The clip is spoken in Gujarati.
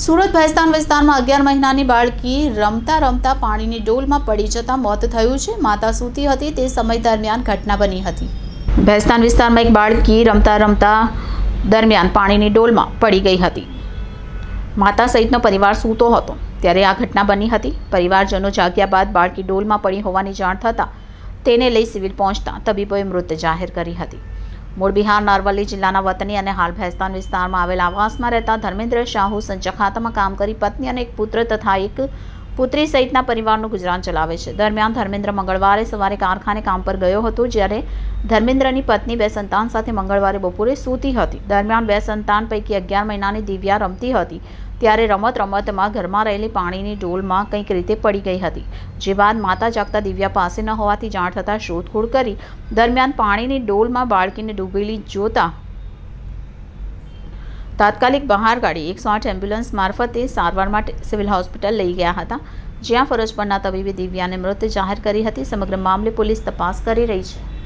સુરત ભેસ્તાન વિસ્તારમાં 11 મહિનાની બાળકી રમતા રમતા પાણીની ડોલમાં પડી જતા મોત થયું છે. માતા સૂતી હતી તે સમય દરમિયાન ઘટના બની હતી. ભેસ્તાન વિસ્તારમાં એક બાળકી રમતા રમતા દરમિયાન પાણીની ડોલમાં પડી ગઈ હતી. માતા સહિતનો પરિવાર સૂતો હતો ત્યારે આ ઘટના બની હતી. પરિવારજનો જાગ્યા બાદ બાળકી ડોલમાં પડી હોવાની જાણ થતાં તેને લઈ સિવિલ પહોંચતા તબીબોએ મૃત જાહેર કરી હતી. મૂળ બિહારના અરવલ્લી જિલ્લાના વતની અને હાલ ભેસ્તાન વિસ્તારમાં આવેલા આવાસમાં રહેતા ધર્મેન્દ્ર શાહુ સંચય ખાતામાં કામ કરી પત્ની અને એક પુત્ર તથા એક પુત્રી સહિતના પરિવારનું ગુજરાન ચલાવે છે. દરમિયાન ધર્મેન્દ્ર મંગળવારે સવારે કારખાને કામ પર ગયો હતો, જ્યારે ધર્મેન્દ્રની પત્ની 2 સંતાન સાથે મંગળવારે બપોરે સૂતી હતી. દરમિયાન 2 સંતાન પૈકી 11 મહિનાની દિવ્યા રમતી હતી ત્યારે રમતમાં ઘરમાં રહેલી પાણીની ડોલમાં કંઈક રીતે પડી ગઈ હતી. જે બાદ માતા જાગતા દિવ્યા પાસે ન હોવાથી જાણ થતાં શોધખોળ કરી દરમિયાન પાણીની ડોલમાં બાળકીને ડૂબેલી જોતા તાત્કાલિક બહાર કાઢી 108 એમ્બ્યુલન્સ મારફતે સારવાર માટે સિવિલ હોસ્પિટલ લઈ ગયા હતા, જ્યાં ફરજ પરના તબીબે દિવ્યાને મૃત જાહેર કરી હતી. સમગ્ર મામલે પોલીસ તપાસ કરી રહી છે.